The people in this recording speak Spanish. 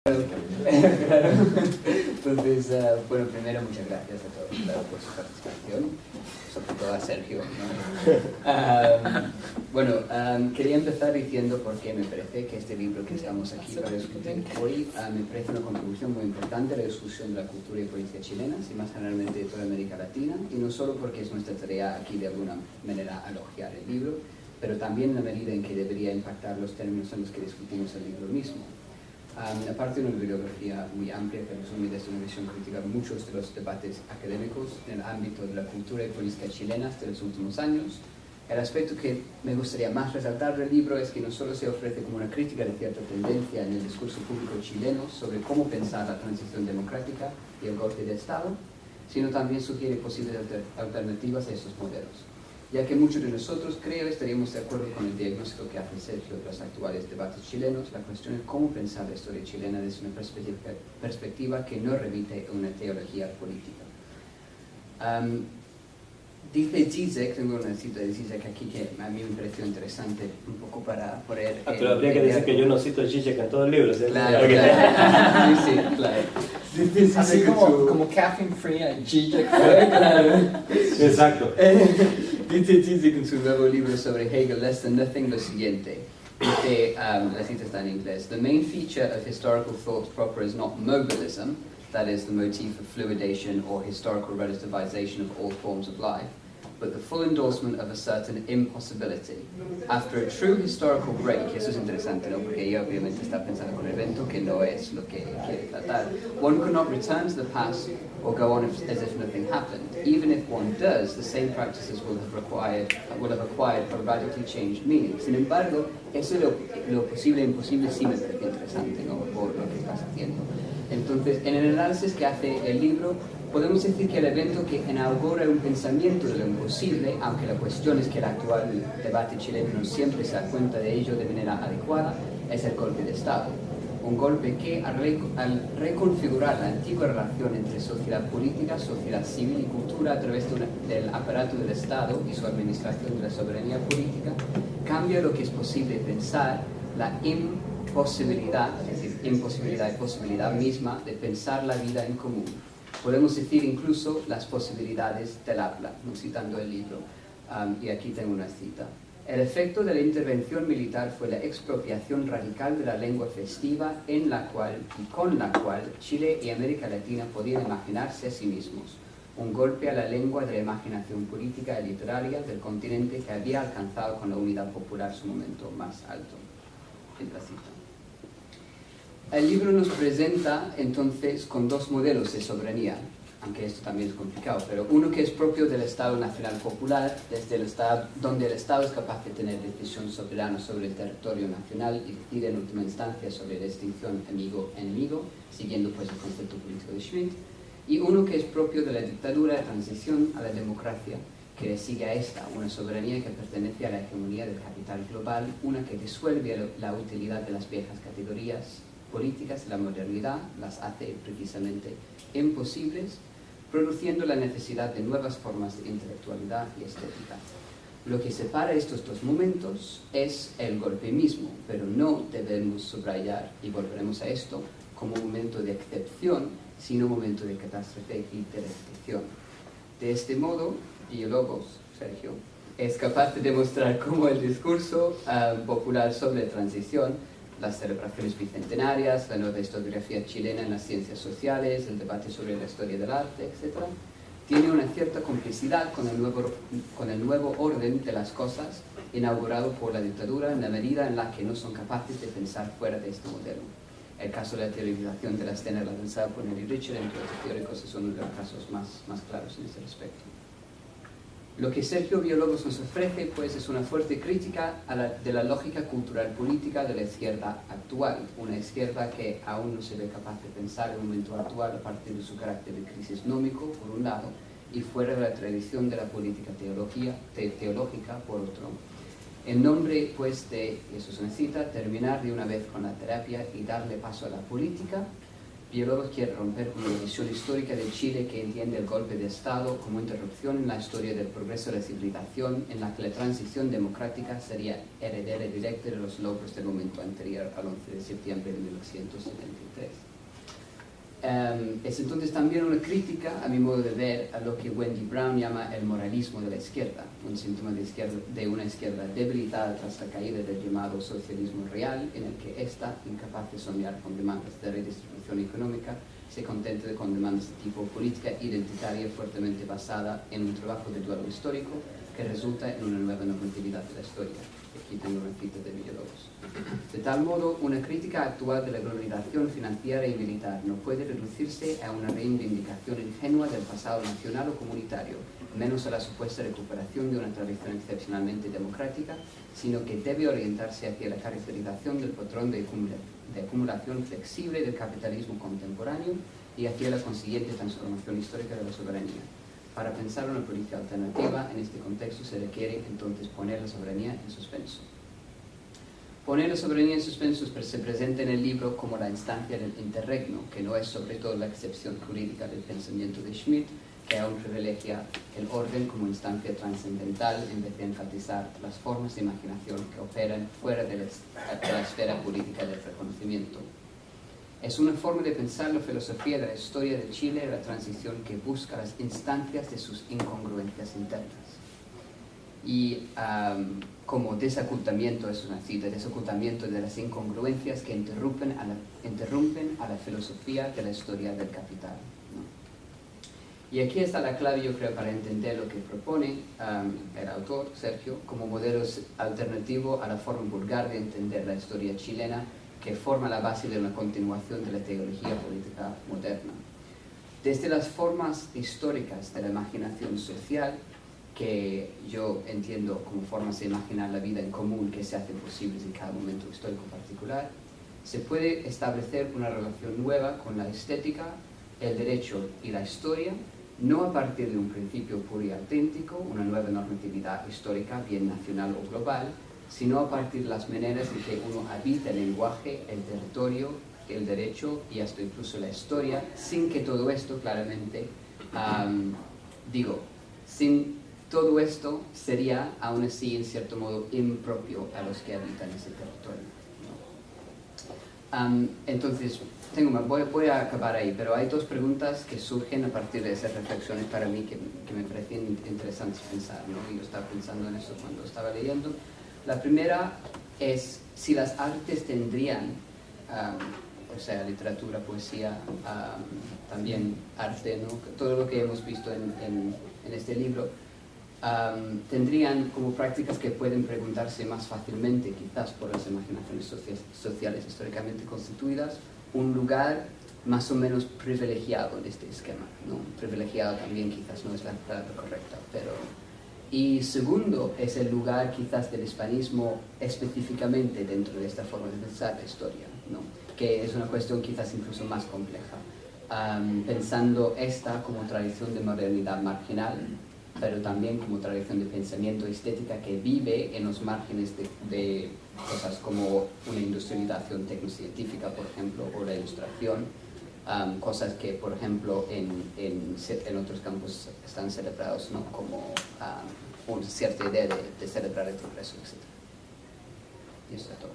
Claro. Entonces, bueno, primero muchas gracias a todos, claro, por su participación, sobre todo a Sergio, ¿no? Quería empezar diciendo por qué me parece que este libro que estamos aquí para discutir hoy me parece una contribución muy importante a la discusión de la cultura y política chilenas y más generalmente de toda América Latina, y no solo porque es nuestra tarea aquí de alguna manera elogiar el libro, pero también en la medida en que debería impactar los términos en los que discutimos el libro mismo. Aparte de una bibliografía muy amplia que resume desde una visión crítica muchos de los debates académicos en el ámbito de la cultura y política chilenas de los últimos años, el aspecto que me gustaría más resaltar del libro es que no solo se ofrece como una crítica de cierta tendencia en el discurso público chileno sobre cómo pensar la transición democrática y el golpe de Estado, sino también sugiere posibles alternativas a esos modelos, ya que muchos de nosotros, creo, estaríamos de acuerdo con el diagnóstico que hace Sergio de los actuales debates chilenos. La cuestión es cómo pensar la historia chilena desde una perspectiva que no remite a una teología política. Dice Zizek, tengo una cita de Zizek aquí que a mí me pareció interesante, un poco para poder... pero habría que decir que yo no cito a Zizek en todo el libro, ¿sí? Claro, claro. Sí, claro. Así como caffeine free y Zizek free. Claro. Exacto. Dice Zizek en su nuevo libro sobre Hegel, Less Than Nothing, lo siguiente. Dice, la cita está en inglés: "The main feature of historical thought proper is not mobilism, that is the motif of fluidation or historical relativization of all forms of life, but the full endorsement of a certain impossibility. After a true historical break," eso es interesante, ¿no? Porque ella obviamente está pensando con el evento que no es lo que quiere tratar. "One could not return to the past or go on as if nothing happened. Even if one does, the same practices will have acquired a radically changed meaning." Sin embargo, eso lo posible e imposible sí me parece interesante, ¿no? Por lo que estás haciendo. Entonces, en el análisis que hace el libro, podemos decir que el evento que inaugura un pensamiento de lo imposible, aunque la cuestión es que el actual debate chileno no siempre se da cuenta de ello de manera adecuada, es el golpe de Estado. Un golpe que, al reconfigurar la antigua relación entre sociedad política, sociedad civil y cultura a través del aparato del Estado y su administración de la soberanía política, cambia lo que es posible pensar, la imposibilidad, es decir, imposibilidad y posibilidad misma de pensar la vida en común. Podemos decir incluso las posibilidades del habla, no citando el libro, y aquí tengo una cita. "El efecto de la intervención militar fue la expropiación radical de la lengua festiva en la cual y con la cual Chile y América Latina podían imaginarse a sí mismos. Un golpe a la lengua de la imaginación política y literaria del continente que había alcanzado con la unidad popular su momento más alto." En la cita. El libro nos presenta entonces con dos modelos de soberanía, aunque esto también es complicado, pero uno que es propio del Estado Nacional Popular, desde el Estado, donde el Estado es capaz de tener decisión soberana sobre el territorio nacional y decide en última instancia sobre la distinción amigo-enemigo, siguiendo pues el concepto político de Schmitt, y uno que es propio de la dictadura de transición a la democracia, que le sigue a esta, una soberanía que pertenece a la hegemonía del capital global, una que disuelve la utilidad de las viejas categorías políticas de la modernidad, las hace precisamente imposibles, produciendo la necesidad de nuevas formas de intelectualidad y estética. Lo que separa estos dos momentos es el golpe mismo, pero no debemos subrayar, y volveremos a esto, como un momento de excepción, sino un momento de catástrofe y de restricción. De este modo, Villalobos, Sergio, es capaz de demostrar cómo el discurso popular sobre transición, las celebraciones bicentenarias, la nueva historiografía chilena en las ciencias sociales, el debate sobre la historia del arte, etc., tiene una cierta complicidad con el nuevo orden de las cosas inaugurado por la dictadura en la medida en la que no son capaces de pensar fuera de este modelo. El caso de la teorización de la escena lanzada por Nelly Richard, entre otros teóricos, es uno de los casos más claros en ese respecto. Lo que Sergio Villalobos nos ofrece, pues, es una fuerte crítica de la lógica cultural política de la izquierda actual, una izquierda que aún no se ve capaz de pensar en un momento actual a partir de su carácter de crisis nómico, por un lado, y fuera de la tradición de la política teológica, por otro. En nombre, pues, de, y eso se necesita, terminar de una vez con la terapia y darle paso a la política, Villalobos quiere romper con una visión histórica de Chile que entiende el golpe de Estado como interrupción en la historia del progreso de la civilización, en la que la transición democrática sería heredera directa de los logros del momento anterior al 11 de septiembre de 1973. Es entonces también una crítica, a mi modo de ver, a lo que Wendy Brown llama el moralismo de la izquierda, un síntoma de una izquierda debilitada tras la caída del llamado socialismo real, en el que ésta, incapaz de soñar con demandas de redistribución económica, se contenta con demandas de tipo política identitaria fuertemente basada en un trabajo de duelo histórico que resulta en una nueva normatividad de la historia. Aquí tengo una cita de Villalobos. De tal modo, una crítica actual de la globalización financiera y militar no puede reducirse a una reivindicación ingenua del pasado nacional o comunitario, menos a la supuesta recuperación de una tradición excepcionalmente democrática, sino que debe orientarse hacia la caracterización del patrón de acumulación flexible del capitalismo contemporáneo y hacia la consiguiente transformación histórica de la soberanía. Para pensar una política alternativa en este contexto se requiere entonces poner la soberanía en suspenso. Poner la soberanía en suspenso se presenta en el libro como la instancia del interregno, que no es sobre todo la excepción jurídica del pensamiento de Schmitt, que aún privilegia el orden como instancia trascendental en vez de enfatizar las formas de imaginación que operan fuera de la esfera política del reconocimiento. Es una forma de pensar la filosofía de la historia de Chile y la transición que busca las instancias de sus incongruencias internas. Y como desocultamiento, es una cita, desocultamiento de las incongruencias que interrumpen a la filosofía de la historia del capital, ¿no? Y aquí está la clave, yo creo, para entender lo que propone el autor, Sergio, como modelo alternativo a la forma vulgar de entender la historia chilena, que forma la base de una continuación de la teología política moderna. Desde las formas históricas de la imaginación social, que yo entiendo como formas de imaginar la vida en común que se hacen posibles en cada momento histórico particular, se puede establecer una relación nueva con la estética, el derecho y la historia, no a partir de un principio puro y auténtico, una nueva normatividad histórica, bien nacional o global, sino a partir de las maneras en que uno habita el lenguaje, el territorio, el derecho y hasta incluso la historia, sin que todo esto claramente, sin todo esto sería aún así en cierto modo impropio a los que habitan ese territorio, ¿no? Entonces, voy a acabar ahí, pero hay dos preguntas que surgen a partir de esas reflexiones para mí que me parecen interesantes pensar, ¿no? Y yo estaba pensando en eso cuando estaba leyendo. La primera es si las artes tendrían, o sea, literatura, poesía, también arte, ¿no? Todo lo que hemos visto en este libro, tendrían como prácticas que pueden preguntarse más fácilmente, quizás por las imaginaciones sociales históricamente constituidas, un lugar más o menos privilegiado en este esquema, ¿no? Privilegiado también quizás no es la palabra correcta, pero... Y segundo, es el lugar quizás del hispanismo específicamente dentro de esta forma de pensar la historia, ¿no? Que es una cuestión quizás incluso más compleja, pensando esta como tradición de modernidad marginal, pero también como tradición de pensamiento estética que vive en los márgenes de cosas como una industrialización tecnocientífica, por ejemplo, o la ilustración, cosas que, por ejemplo, en otros campos están celebrados, ¿no? Como una cierta idea de celebrar el progreso, etc. Y eso es todo.